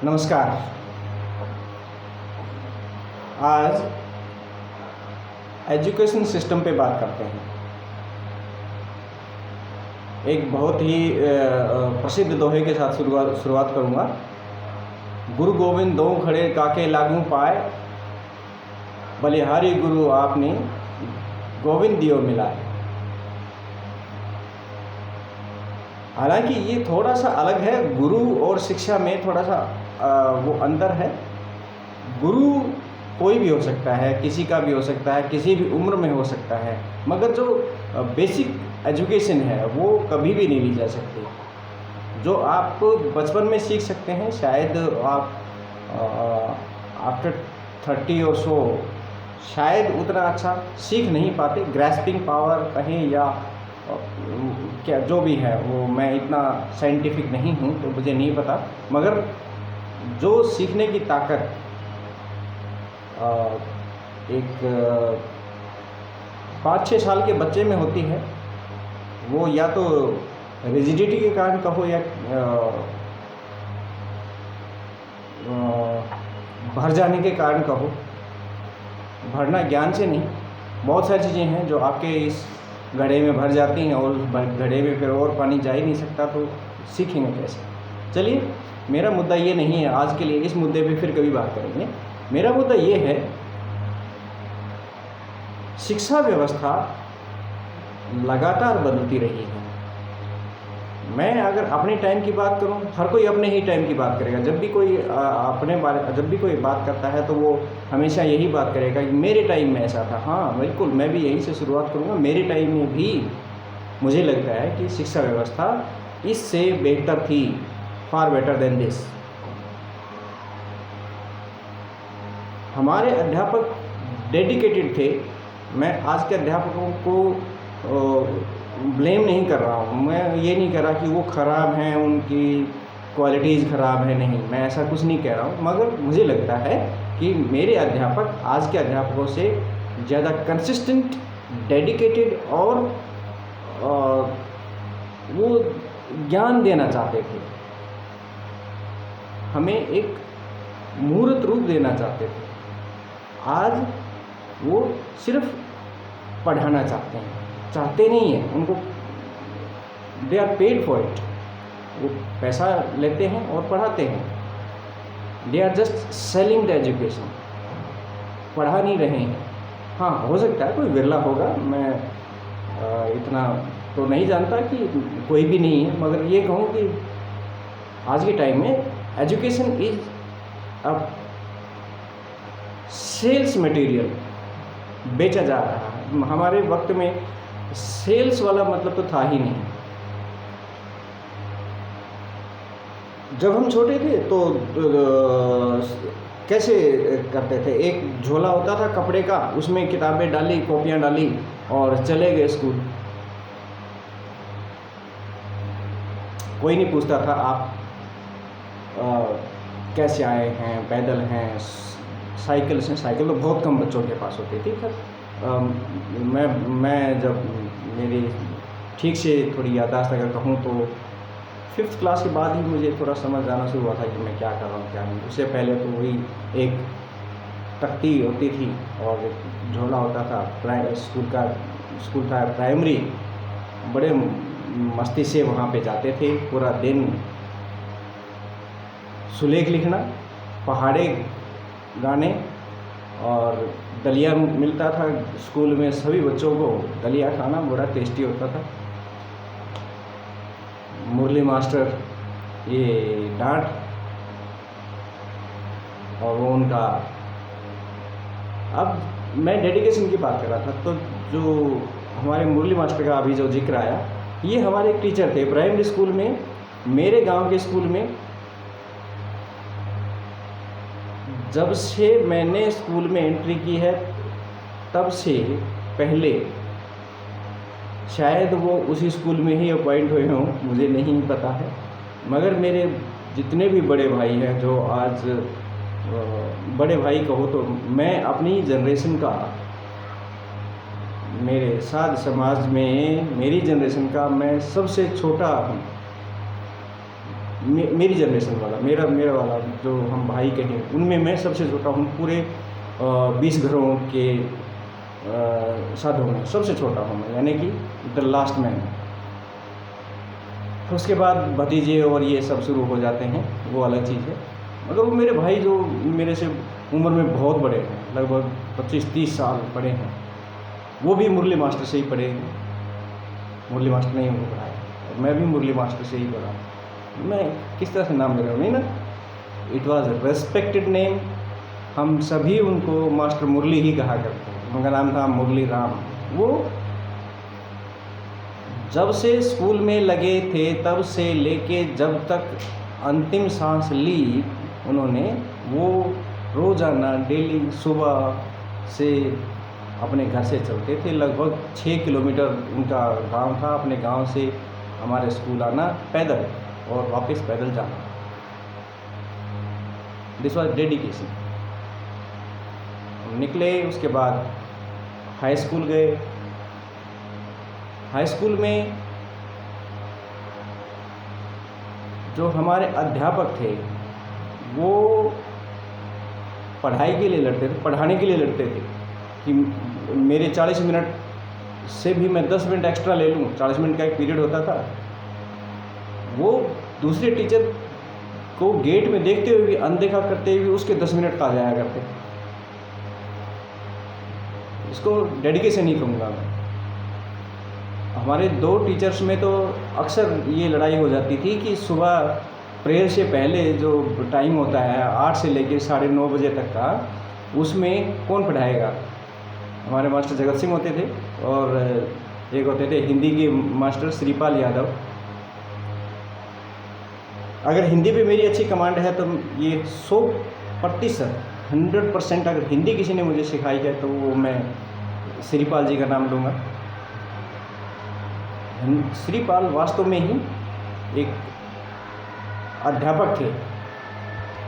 नमस्कार। आज education system पे बात करते हैं। एक बहुत ही प्रसिद्ध दोहे के साथ शुरुआत करूँगा। गुरु गोविंद दो खड़े काके लागू पाए, बलिहारी गुरु आपने गोविंद दियो मिलाए। हालांकि ये थोड़ा सा अलग है, गुरु और शिक्षा में थोड़ा सा वो अंतर है। गुरु कोई भी हो सकता है, किसी का भी हो सकता है, किसी भी उम्र में हो सकता है, मगर जो बेसिक एजुकेशन है वो कभी भी नहीं ली जा सकती। जो आप बचपन में सीख सकते हैं, शायद आप आफ्टर 30 और सो शायद उतना अच्छा सीख नहीं पाते। ग्रैस्पिंग पावर कहें या क्या जो भी है, वो मैं इतना साइंटिफिक नहीं हूँ तो मुझे नहीं पता, मगर जो सीखने की ताकत एक 5-6 साल के बच्चे में होती है, वो या तो रिजिडिटी के कारण कहो या भर जाने के कारण कहो। भरना ज्ञान से नहीं, बहुत सारी चीज़ें हैं जो आपके इस घड़े में भर जाती हैं और घड़े में फिर और पानी जा ही नहीं सकता, तो सीखेंगे कैसे। चलिए, मेरा मुद्दा ये नहीं है आज के लिए, इस मुद्दे पे फिर कभी बात करेंगे। मेरा मुद्दा ये है, शिक्षा व्यवस्था लगातार बदलती रही है। मैं अगर अपने टाइम की बात करूं, हर कोई अपने ही टाइम की बात करेगा। जब भी कोई जब भी कोई बात करता है तो वो हमेशा यही बात करेगा कि मेरे टाइम में ऐसा था। हाँ बिल्कुल, मैं भी यहीं से शुरुआत करूँगा। मेरे टाइम में भी मुझे लगता है कि शिक्षा व्यवस्था इससे बेहतर थी, फार बेटर देन दिस। हमारे अध्यापक डेडिकेटेड थे। मैं आज के अध्यापकों को ब्लेम नहीं कर रहा हूँ, मैं ये नहीं कह रहा कि वो ख़राब हैं, उनकी क्वालिटीज़ ख़राब है, नहीं, मैं ऐसा कुछ नहीं कह रहा हूँ। मगर मुझे लगता है कि मेरे अध्यापक आज के अध्यापकों से ज़्यादा कंसिस्टेंट, डेडिकेटेड और वो ज्ञान देना चाहते थे, हमें एक मूर्त रूप देना चाहते थे। आज वो सिर्फ पढ़ाना चाहते नहीं हैं, उनको they are paid for it. वो पैसा लेते हैं और पढ़ाते हैं। They are just selling the education, पढ़ा नहीं रहे हैं। हाँ, हो सकता है कोई विरला होगा, मैं इतना तो नहीं जानता कि कोई भी नहीं है, मगर ये कहूँ कि आज के टाइम में education is a sales material, बेचा जा रहा है। हमारे वक्त में सेल्स वाला मतलब तो था ही नहीं। जब हम छोटे थे तो कैसे करते थे, एक झोला होता था कपड़े का, उसमें किताबें डाली, कॉपियाँ डाली और चले गए स्कूल। कोई नहीं पूछता था आप कैसे आए हैं, पैदल हैं, साइकिल से। साइकिल तो बहुत कम बच्चों के पास होती थी। खैर मैं जब मेरी ठीक से थोड़ी याददाश्त अगर कहूँ तो 5th क्लास के बाद ही मुझे थोड़ा समझ आना शुरू हुआ था कि मैं क्या कर रहा हूँ क्या नहीं। उससे पहले तो वही एक तख्ती होती थी और एक झोला होता था। स्कूल था प्राइमरी, बड़े मस्ती से वहाँ पे जाते थे। पूरा दिन सुलेख लिखना, पहाड़े गाने और दलिया मिलता था स्कूल में। सभी बच्चों को दलिया खाना बड़ा टेस्टी होता था। मुरली मास्टर ये डांट और वो उनका। अब मैं डेडिकेशन की बात कर रहा था, तो जो हमारे मुरली मास्टर का अभी जो जिक्र आया, ये हमारे एक टीचर थे प्राइमरी स्कूल में, मेरे गांव के स्कूल में। जब से मैंने स्कूल में एंट्री की है तब से पहले शायद वो उसी स्कूल में ही अपॉइंट हुए हों, मुझे नहीं पता है। मगर मेरे जितने भी बड़े भाई हैं, जो आज बड़े भाई कहो तो मैं अपनी जनरेशन का, मेरे साथ समाज में मेरी जनरेशन का मैं सबसे छोटा हूँ। मेरी जनरेशन वाला, मेरा वाला जो हम भाई कहें, उनमें मैं सबसे छोटा हूँ। पूरे 20 घरों के साधों में सबसे छोटा हूँ मैं, यानी कि द लास्ट मैन। तो उसके बाद भतीजे और ये सब शुरू हो जाते हैं, वो अलग चीज़ है। मगर वो मेरे भाई जो मेरे से उम्र में बहुत बड़े हैं, लगभग 25-30 साल बड़े हैं, वो भी मुरली मास्टर से ही पढ़े हैं। मुरली मास्टर ने ही उनको पढ़ाया और मैं भी मुरली मास्टर से ही पढ़ा। मैं किस तरह से नाम ले रहा हूँ, नहीं ना, इट वॉज रेस्पेक्टेड नेम। हम सभी उनको मास्टर मुरली ही कहा करते हैं। उनका नाम था मुरली राम। वो जब से स्कूल में लगे थे तब से लेके जब तक अंतिम सांस ली उन्होंने, वो रोज़ाना डेली सुबह से अपने घर से चलते थे। लगभग 6 किलोमीटर उनका गांव था। अपने गांव से हमारे स्कूल आना पैदल और वापस पैदल जाना। This was dedication. निकले, उसके बाद हाई स्कूल गए। हाई स्कूल में जो हमारे अध्यापक थे वो पढ़ाई के लिए लड़ते थे, पढ़ाने के लिए लड़ते थे कि मेरे 40 मिनट से भी मैं 10 मिनट एक्स्ट्रा ले लूँ। 40 मिनट का एक पीरियड होता था। वो दूसरे टीचर को गेट में देखते हुए भी, अनदेखा करते हुए उसके 10 मिनट खा जाया करते। इसको डेडिकेशन ही कहूँगा मैं। हमारे 2 टीचर्स में तो अक्सर ये लड़ाई हो जाती थी कि सुबह प्रेयर से पहले जो टाइम होता है 8 से लेकर 9:30 बजे तक का, उसमें कौन पढ़ाएगा। हमारे मास्टर जगत सिंह होते थे और एक होते थे हिंदी के मास्टर श्रीपाल यादव। अगर हिंदी पे मेरी अच्छी कमांड है तो ये 100%, 100% अगर हिंदी किसी ने मुझे सिखाई है तो वो मैं श्रीपाल जी का नाम लूँगा। श्रीपाल वास्तव में ही एक अध्यापक थे